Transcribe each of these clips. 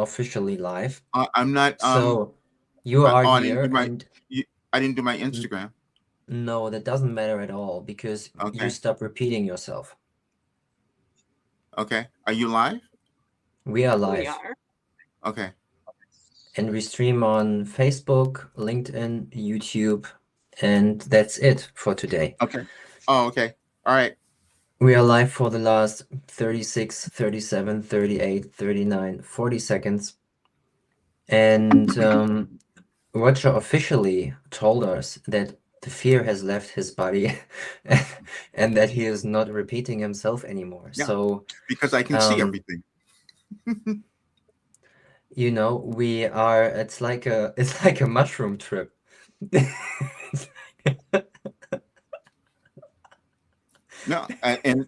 officially live. I'm not So you but are oh, here, and I didn't do my n- Instagram. no, that doesn't matter at all because you Okay. stop repeating yourself. Okay. Are you live? We are We live, are. Okay. and we stream on Facebook, LinkedIn, YouTube, and that's it for today. Okay. Oh, okay. All right. We are live for the last 36, 37, 38, 39, 40 seconds. And Roger officially told us that the fear has left his body and that he is not repeating himself anymore. Yeah, So, because I can see um, everything. we are, it's like a mushroom trip. No, and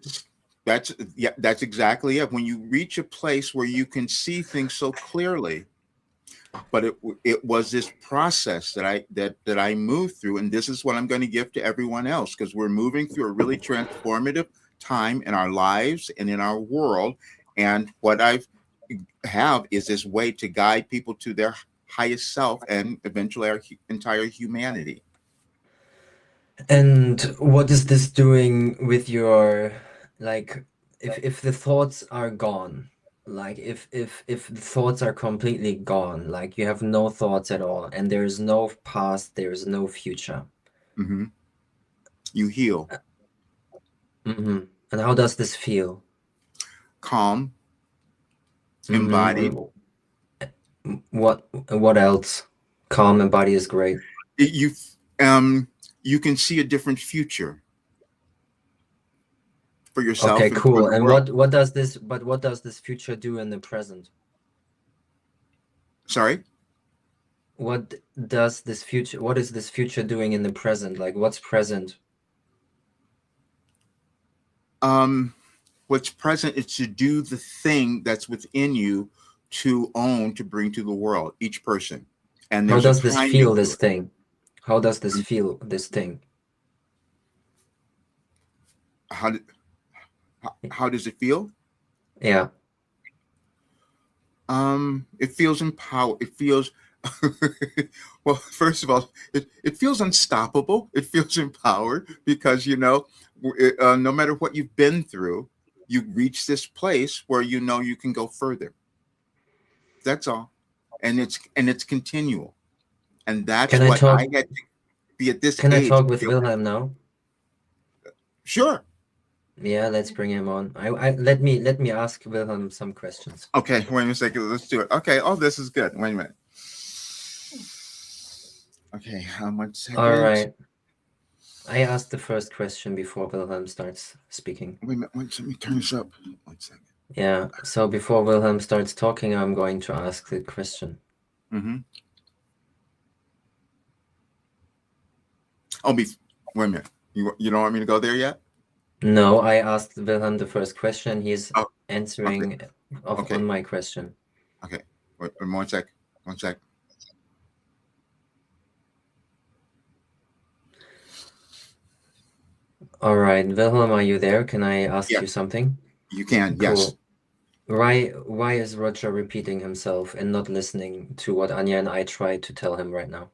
that's yeah, that's exactly it. When you reach a place where you can see things so clearly, but it was this process that I moved through, and this is what I'm going to give to everyone else because we're moving through a really transformative time in our lives and in our world. And what I have is this way to guide people to their highest self and eventually our entire humanity. And what is this doing with your, like, if the thoughts are gone, like if the thoughts are completely gone, like you have no thoughts at all, and there is no past, there is no future. Hmm. You heal, Hmm. And how does this feel? calm, embodied. Hmm. What else? Calm and body is great. You um you can see a different future for Okay, yourself and for cool. the And world. what does this future do in the present? Sorry. What is this future doing in the present? Like what's present? Um, what's present is to do the thing that's within you to own, to bring to the world, each person. And How there's a does this timing feel, to this it. thing? How does this feel, this thing? How, how does it feel? Yeah. It feels empowered. It feels, well, first of all, it feels unstoppable. It feels empowered because, no matter what you've been through, you reach this place where you know you can go further. That's all. And it's continual. And that's Can I what I talk had to be at this can I age. talk with Wilhelm now? Sure. Yeah, let's bring him on. Let me ask Wilhelm some questions. Okay, wait a second. Let's do it. Okay. Oh, this is good. Wait a minute. Okay, 1 All second. right. I asked the first question before Wilhelm starts speaking. Wait a minute. Let me turn this up. 1 second. Yeah, so before Wilhelm starts talking, I'm going to ask the question. Mm-hmm. Oh, wait a minute. You don't want me to go there yet? No, I asked Wilhelm the first question. He's Oh, okay. answering Okay. on my question. Okay. Wait, 1 sec. 1 sec. All right, Wilhelm, are you there? Can I ask you Yes, something? you can. Yes. Cool. Why is Roger repeating himself and not listening to what Anja and I tried to tell him right now?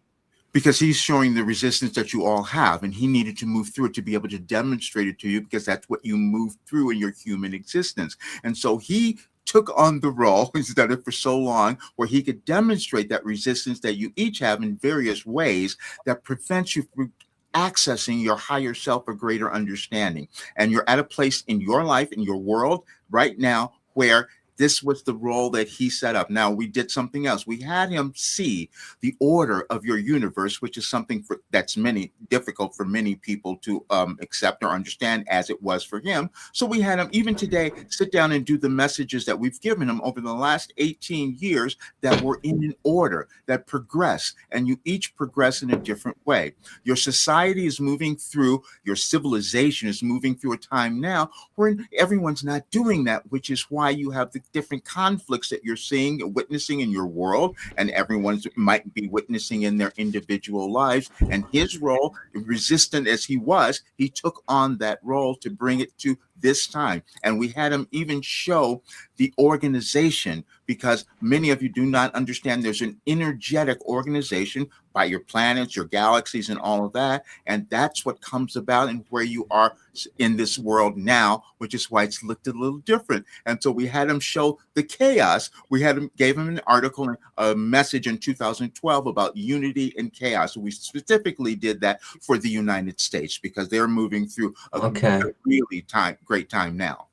Because he's showing the resistance that you all have, and he needed to move through it to be able to demonstrate it to you because that's what you move through in your human existence. And so he took on the role, he's done it for so long, where he could demonstrate that resistance that you each have in various ways that prevents you from accessing your higher self or greater understanding. And you're at a place in your life, in your world right now, where this was the role that he set up. Now we did something else. We had him see the order of your universe, which is something that's many difficult for many people to accept or understand, as it was for him. So we had him even today sit down and do the messages that we've given him over the last 18 years that were in an order that progress, and you each progress in a different way. Your society is moving through, your civilization is moving through a time now where everyone's not doing that, which is why you have the different conflicts that you're seeing, witnessing in your world, and everyone's might be witnessing in their individual lives. And his role, resistant as he was, he took on that role to bring it to this time. And we had him even show the organization, because many of you do not understand there's an energetic organization by your planets, your galaxies, and all of that. And that's what comes about and where you are in this world now, which is why it's looked a little different. And so we had him show the chaos. We had him gave him an article and a message in 2012 about unity and chaos. So we specifically did that for the United States because they're moving through a Okay, really great time now.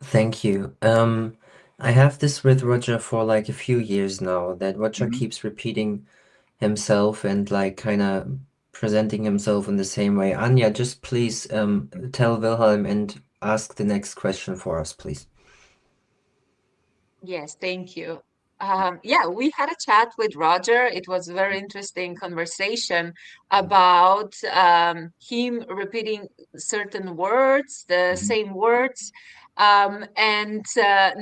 thank you. I have this with Roger for like a few years now, that Roger Mhm. keeps repeating himself and like kind of presenting himself in the same way. Anja, just please tell Wilhelm and ask the next question for us, please. Yes, thank you. Yeah, we had a chat with Roger. It was a very interesting conversation about him repeating certain words, the Mhm. same words. And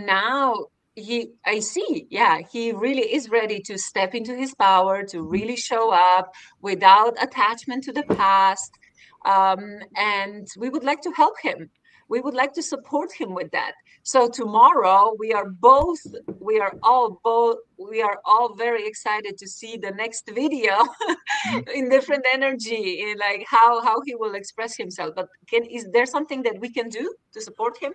now I see, yeah, he really is ready to step into his power, to Mhm. really show up without attachment to the past. And we would like to help him. We would like to support him with that. So tomorrow we are all very excited to see the next video Mhm. in different energy, in like how he will express himself. But is there something that we can do to support him?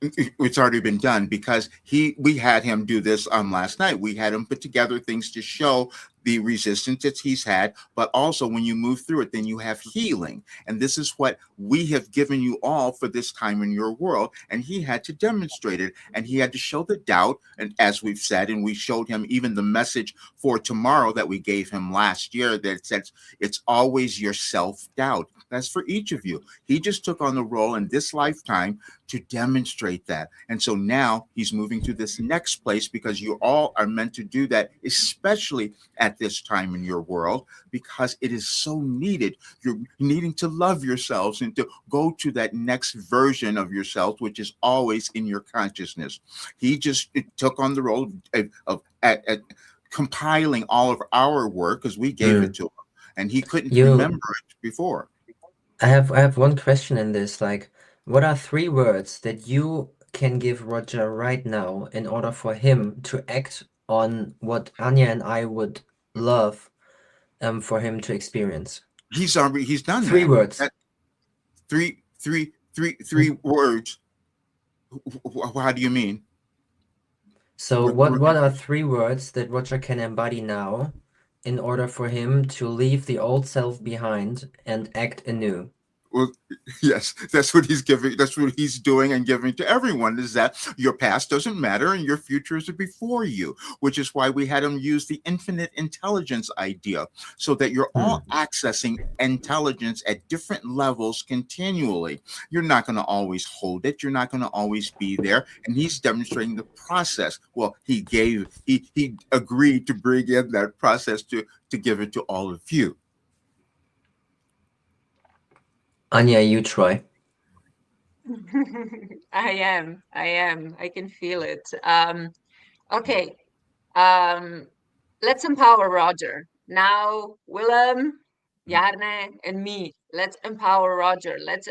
It's already been done because we had him do this last night. We had him put together things to show the resistance that he's had, but also when you move through it, then you have healing. And this is what we have given you all for this time in your world. And he had to demonstrate it, and he had to show the doubt. And as we've said, and we showed him even the message for tomorrow that we gave him last year that says it's always your self-doubt. That's for each of you. He just took on the role in this lifetime to demonstrate that. And so now he's moving to this next place because you all are meant to do that, especially at this time in your world, because it is so needed. You're needing to love yourselves and to go to that next version of yourself, which is always in your consciousness. He just took on the role of compiling all of our work because we gave it Mm. to him and he couldn't remember You, it before. I have one question in this, like, what are three words that you can give Roger right now in order for him to act on what Anya and I would love for him to experience? He's done Three that. words. That three words. How do you mean? So what are three words that Roger can embody now in order for him to leave the old self behind and act anew? Well, yes, that's what he's giving. That's what he's doing and giving to everyone. Is that your past doesn't matter and your future is before you, which is why we had him use the infinite intelligence idea, so that you're all Hmm. accessing intelligence at different levels continually. You're not going to always hold it. You're not going to always be there. And he's demonstrating the process. Well, he agreed to bring in that process to give it to all of you. Anya, you try. I can feel it. Okay, um, let's empower Roger. Now, Willem, Jarne, and me. Let's empower Roger. Let's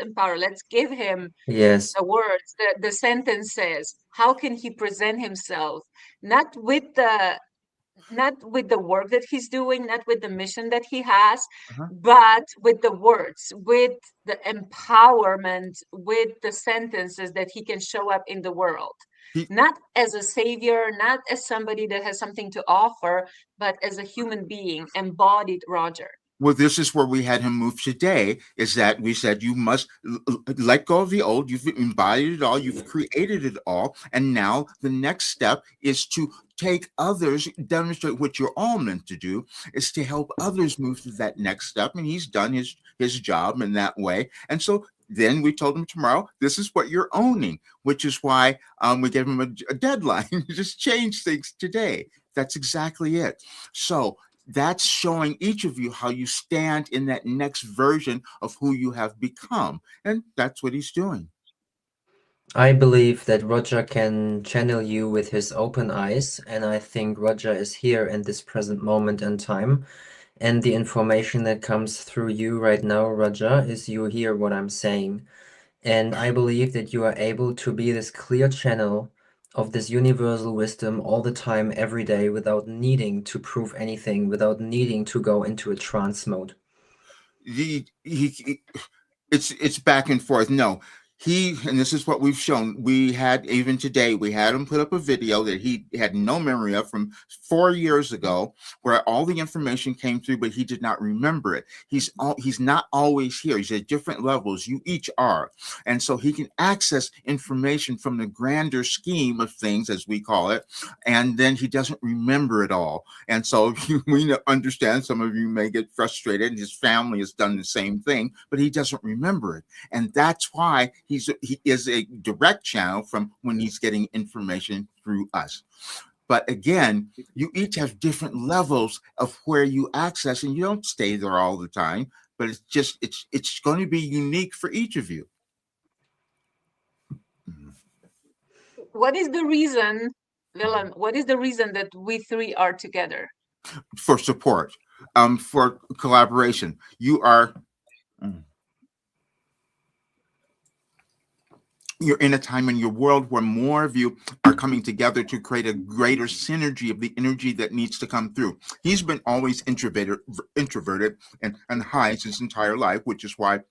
give him Yes. the words, the sentences. How can he present himself? Not with the not with the work that he's doing, not with the mission that he has, Uh-huh. but with the words, with the empowerment, with the sentences that he can show up in the world. He Not as a savior, not as somebody that has something to offer, but as a human being, embodied Roger. Well, this is where we had him move today, is that we said you must let go of the old. You've embodied it all, you've created it all, and now the next step is to take others, demonstrate what you're all meant to do, is to help others move to that next step. And he's done his job in that way. And so then we told him tomorrow, this is what you're owning, which is why we gave him a deadline. Just change things today. That's exactly it. So that's showing each of you how you stand in that next version of who you have become. And that's what he's doing. I believe that Roger can channel you with his open eyes, and I think Roger is here in this present moment in time. And the information that comes through you right now, Roger, is you hear what I'm saying. And I believe that you are able to be this clear channel of this universal wisdom all the time, every day, without needing to prove anything, without needing to go into a trance mode. He it's back and forth. No, and this is what we've shown. We had, even today, we had him put up a video that he had no memory of from 4 years ago, where all the information came through, but he did not remember it. He's not always here. He's at different levels. You each are, and so he can access information from the grander scheme of things, as we call it, and then he doesn't remember it all. And so we understand some of you may get frustrated. His family has done the same thing, but he doesn't remember it. And that's why he is a direct channel from when he's getting information through us. But again, you each have different levels of where you access, and you don't stay there all the time, but it's going to be unique for each of you. What is the reason, Willem, what is the reason that we three are together? For support, for collaboration. You're in a time in your world where more of you are coming together to create a greater synergy of the energy that needs to come through. He's been always introverted and hides his entire life, which is why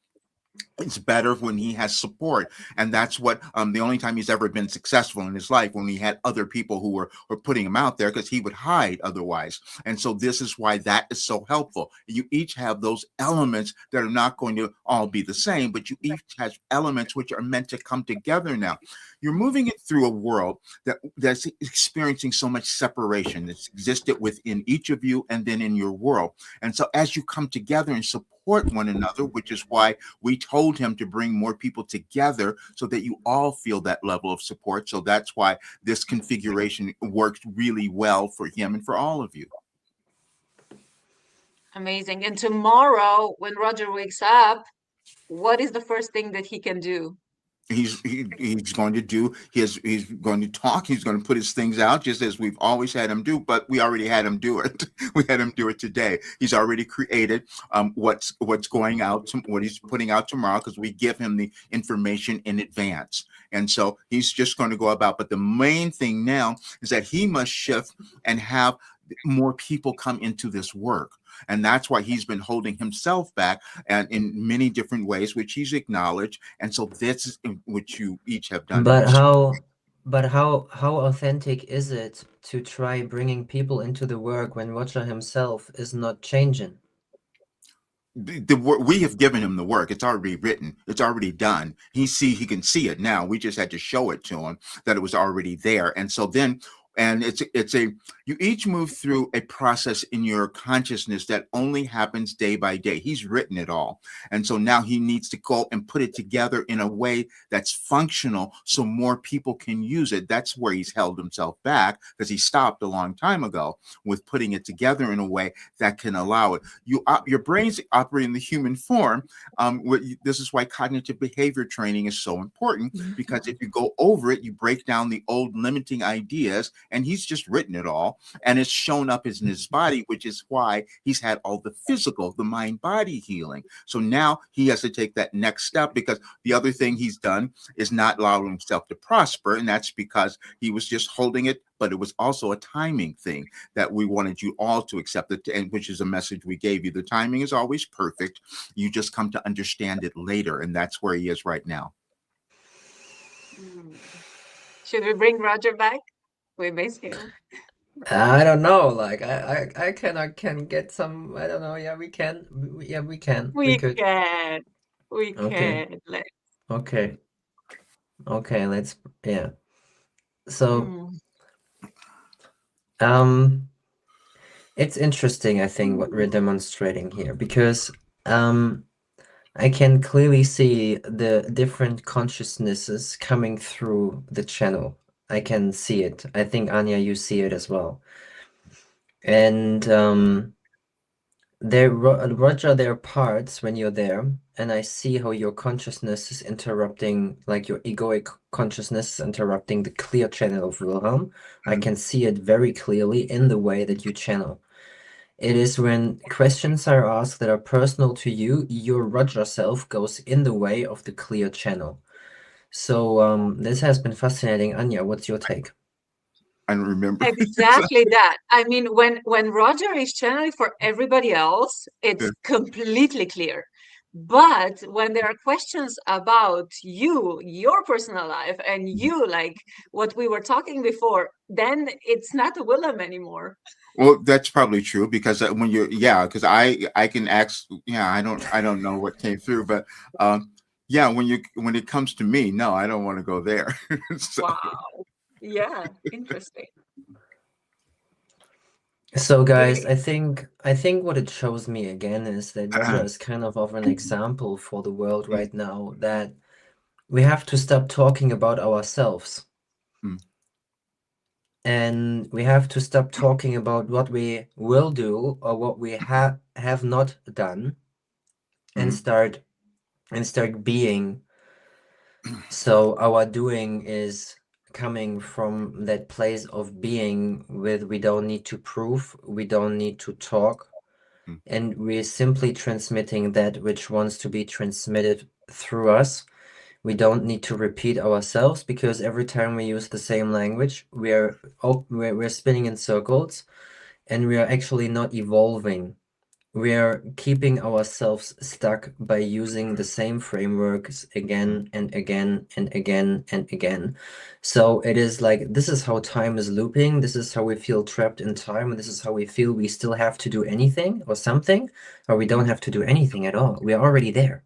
it's better when he has support. And that's what the only time he's ever been successful in his life, when he had other people who were putting him out there, because he would hide otherwise. And so this is why that is so helpful. You each have those elements that are not going to all be the same, but you each have elements which are meant to come together. Now you're moving it through a world that's experiencing so much separation that's existed within each of you and then in your world. And so as you come together and support one another, which is why we told him to bring more people together so that you all feel that level of support. So that's why this configuration works really well for him and for all of you. Amazing. And tomorrow, when Roger wakes up, what is the first thing that he can do? He's going to do he's going to talk. He's going to put his things out, just as we've always had him do, but we already had him do it. We had him do it today. He's already created what's going out, what he's putting out tomorrow, because we give him the information in advance. And so he's just going to go about. But the main thing now is that he must shift and have more people come into this work. And that's why he's been holding himself back, and in many different ways, which he's acknowledged. And so this is which you each have done. But how authentic is it to try bringing people into the work when Roger himself is not changing? We have given him the work. It's already written. It's already done. He can see it now. We just had to show it to him that it was already there. And so then, and you each move through a process in your consciousness that only happens day by day. He's written it all. And so now he needs to go and put it together in a way that's functional so more people can use it. That's where he's held himself back, because he stopped a long time ago with putting it together in a way that can allow it. Your brains operate in the human form. This is why cognitive behavior training is so important, because if you go over it, you break down the old limiting ideas. And he's just written it all, and it's shown up in his body, which is why he's had all the physical, the mind-body healing. So now he has to take that next step, because the other thing he's done is not allow himself to prosper, and that's because he was just holding it. But it was also a timing thing that we wanted you all to accept it, and which is a message we gave you. The timing is always perfect. You just come to understand it later, and that's where he is right now. Should we bring Roger back? We miss him. I don't know. Like I can get some. I don't know. Yeah, we can. Yeah, we can. We We could. can. We Okay. can. Let's. Okay. Okay. Let's. Yeah. So it's interesting, I think, what we're demonstrating here, because I can clearly see the different consciousnesses coming through the channel. I can see it. I think, Anja, you see it as well. And Roger, there are parts when you're there, and I see how your consciousness is interrupting, like your egoic consciousness is interrupting the clear channel of Wilhelm. I can see it very clearly in the way that you channel. It is when questions are asked that are personal to you, your Roger self goes in the way of the clear channel. So this has been fascinating. Anja, what's your take? I don't remember. Exactly that. I mean, when Roger is channeling for everybody else, it's completely clear. But when there are questions about you, your personal life, and you, like what we were talking before, then it's not a Willem anymore. Well, that's probably true because when you're, yeah, because I can ask, yeah, I don't know what came through, but yeah, when it comes to me, no, I don't want to go there. So Wow. Yeah, interesting. So guys, Really. I think what it shows me again is that Roger is kind of an example for the world mm, right now that we have to stop talking about ourselves mm, and we have to stop talking about what we will do or what we have not done and mm, start being. So our doing is coming from that place of being with we don't need to prove, we don't need to talk, mm, and we're simply transmitting that which wants to be transmitted through us. We don't need to repeat ourselves because every time we use the same language, we're spinning in circles and we are actually not evolving. We are keeping ourselves stuck by using the same frameworks mm. again and again and again and again. So it is like this is how time is looping. This is how we feel trapped in time, and this is how we feel we still have to do anything or something, or we don't have to do anything at all. We are already there.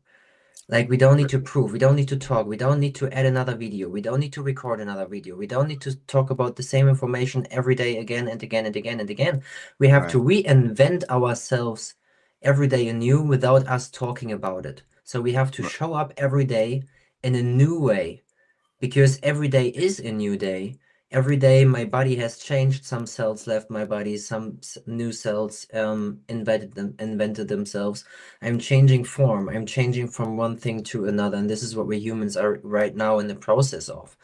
Like we don't need to prove, we don't need to talk, we don't need to add another video, we don't need to record another video, we don't need to talk about the same information every day again and again and again and again. We have Right, to reinvent ourselves every day anew without us talking about it. So we have to right. show up every day in a new way because every day is a new day. Every day my body has changed. Some cells left my body, some new cells invented themselves. I'm changing form. I'm changing from one thing to another, and this is what we humans are right now in the process of.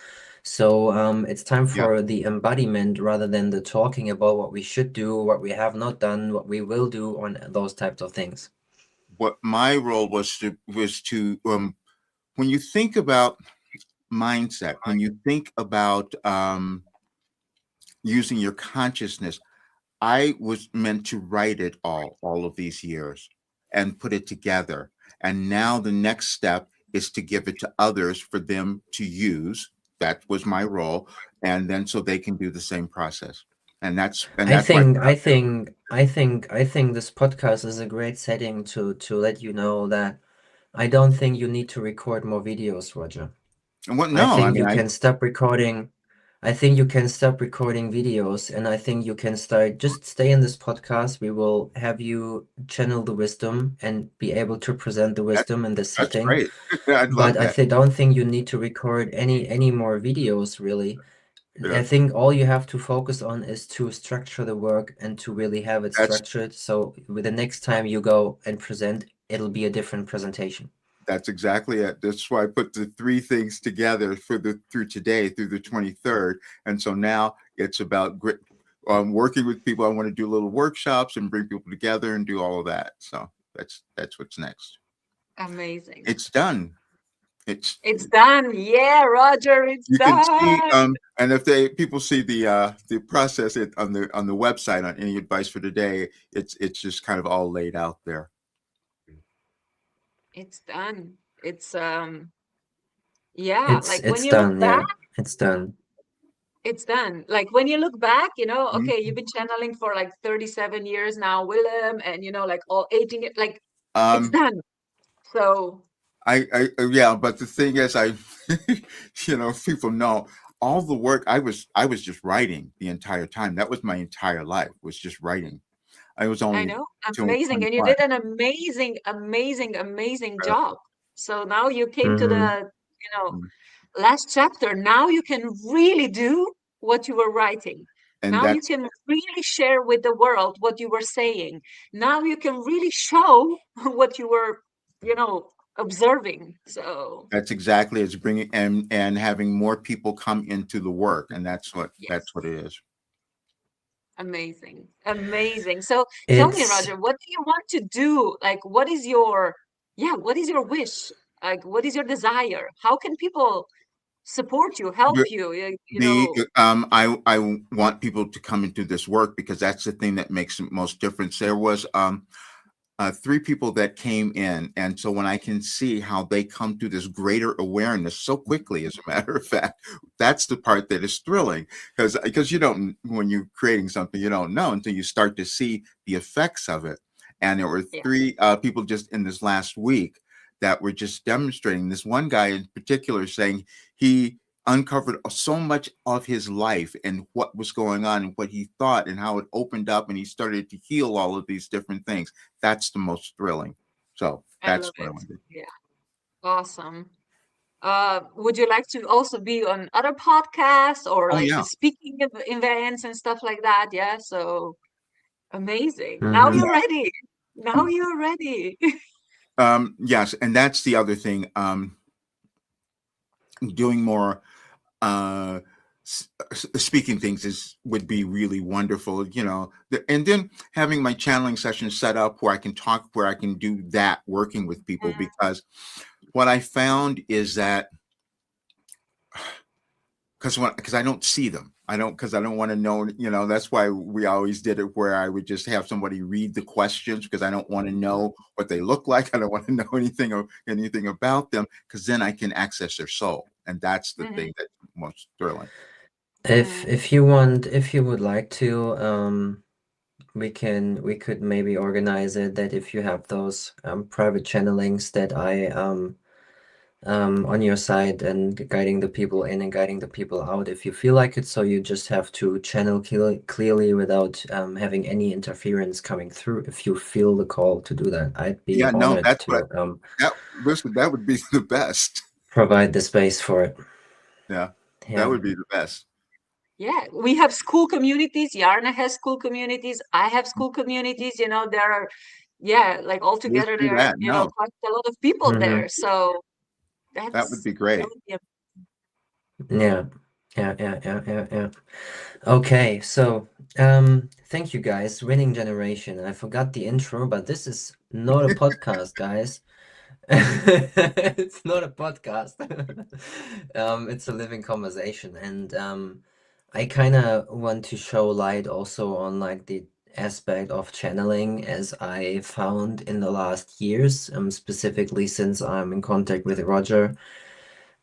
So it's time Yeah. for the embodiment rather than the talking about what we should do, what we have not done, what we will do, on those types of things. What my role was to when you think about mindset, when you think about using your consciousness, I was meant to write it all of these years and put it together. And now the next step is to give it to others for them to use. That was my role. And then so they can do the same process. And I that's why I think put I out there. think I think I think this podcast is a great setting to let you know that I don't think you need to record more videos, Roger. And what I no, I think mean you can stop recording. I think you can stop recording videos, and I think you can start just stay in this podcast. We will have you channel the wisdom and be able to present the that wisdom in this that's setting. great. I'd But love I that. th don't think you need to record any more videos, really. Yeah. I think all you have to focus on is to structure the work and to really have it That's structured. So with the next time you go and present, it'll be a different presentation. That's exactly it. That's why I put the three things together for the through today, through the 23rd. And so now it's about working with people. I want to do little workshops and bring people together and do all of that. So that's what's next. Amazing. It's done. It's It's done. Yeah, Roger, it's you can see done. and if they people see the process on the website on any advice for today, it's just kind of all laid out there. It's done. It's yeah, It's like when it's you look done, back, yeah. It's done. it's done. Like when you look back, Mhm. okay, you've been channeling for like 37 years now, Willem, and like all 18 like it's Um, done. So yeah, but the thing is, people know all the work I was just writing the entire time. That was my entire life was just writing. I was I only know, till amazing. And you 21. did an amazing, amazing, amazing job. So now you came to Hmm. the, last chapter. Now you can really do what you were writing. And Now you that's can really share with the world what you were saying. Now you can really show what you were, observing. So, that's exactly it's bringing and having more people come into the work, and that's what yes, it is. Amazing. Amazing. So tell me, It's Roger, what do you want to do? Like, what is your, yeah, what is your wish? Like, what is your desire? How can people support you, help you? You The know, I want people to come into this work because that's the thing that makes the most difference. There was three people that came in, and so when I can see how they come to this greater awareness so quickly, as a matter of fact, that's the part that is thrilling, because you don't, when you're creating something, you don't know until you start to see the effects of it. And there were yeah. three people just in this last week that were just demonstrating. This one guy in particular saying he uncovered so much of his life and what was going on and what he thought and how it opened up, and he started to heal all of these different things. That's the most thrilling. So I that's love what I it. want to do. Yeah. Awesome. Would you like to also be on other podcasts or Oh like yeah. speaking events and stuff like that? Yeah. So amazing. Now mhm. you're ready. Now you're ready. Yes, and that's the other thing. Doing more uh speaking things is would be really wonderful, and then having my channeling session set up where I can talk, where I can do that working with people, Mm, because what I found is that because I don't see them. I don't want to know, that's why we always did it where I would just have somebody read the questions, because I don't want to know what they look like. I don't want to know anything about them, because then I can access their soul. And that's the mhm, thing that's most thrilling. If mm, if you want, if you would like to, we could maybe organize it that if you have those private channelings that I on your side and guiding the people in and guiding the people out if you feel like it. So you just have to channel clearly without having any interference coming through. If you feel the call to do that, I'd be Yeah, no, honored that's what to that listen, that would be the best. provide the space for it. Yeah, that Yeah. would be the best. yeah, we have school communities. Jarne has school communities. I have school communities. You know, there are, yeah, like all Let's together do there are, that. you know, No, quite a lot of people hmm there. So that would be that great. would be a, Yeah. Yeah. Okay, so thank you guys. Winning generation. I forgot the intro, but this is not a podcast, guys. It's not a podcast. It's a living conversation, and I kind of want to show light also on like the aspect of channeling as I found in the last years, specifically since I'm in contact with Roger,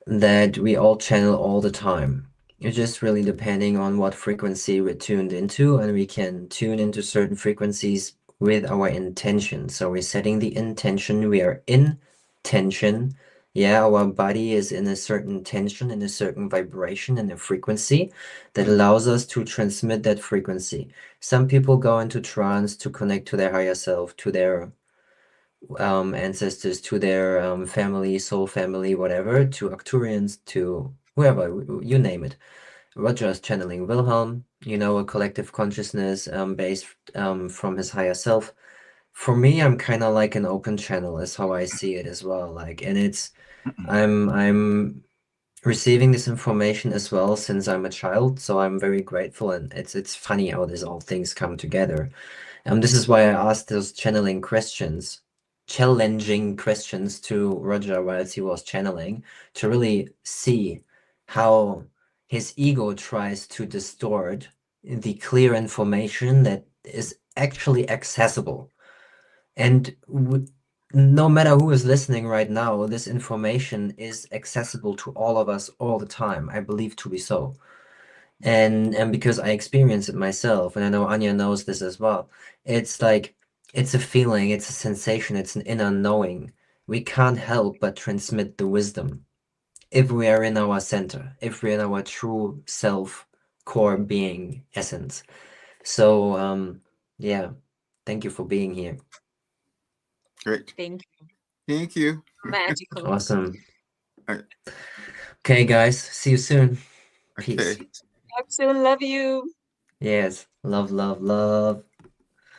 that we all channel all the time. It's just really depending on what frequency we're tuned into, and we can tune into certain frequencies with our intention. So we're setting the intention, we are in tension. Yeah, our body is in a certain tension, in a certain vibration, in a frequency that Mhm. allows us to transmit that frequency. Some people go into trance to connect to their higher self, to their ancestors, to their family, soul family, whatever, to Arcturians, to whoever, you name it. Roger is channeling Wilhelm, a collective consciousness based from his higher self. For me, I'm kind of like an open channel, is how I see it as well. Like, and I'm receiving this information as well since I'm a child, so I'm very grateful, and it's funny how these all things come together. This is why I asked those challenging questions to Roger whilst he was channeling, to really see how his ego tries to distort the clear information that is actually accessible. And no matter who is listening right now, this information is accessible to all of us all the time. I believe to be so. And because I experience it myself, and I know Anja knows this as well, it's like it's a feeling, it's a sensation, it's an inner knowing. We can't help but transmit the wisdom if we are in our center, if we're in our true self, core being essence. So yeah, thank you for being here. Great. thank you. Thank you. Magical. Awesome. Uh, Okay, guys, see you soon. Peace. Okay. Talk soon. Love you. Yes, love, love, love.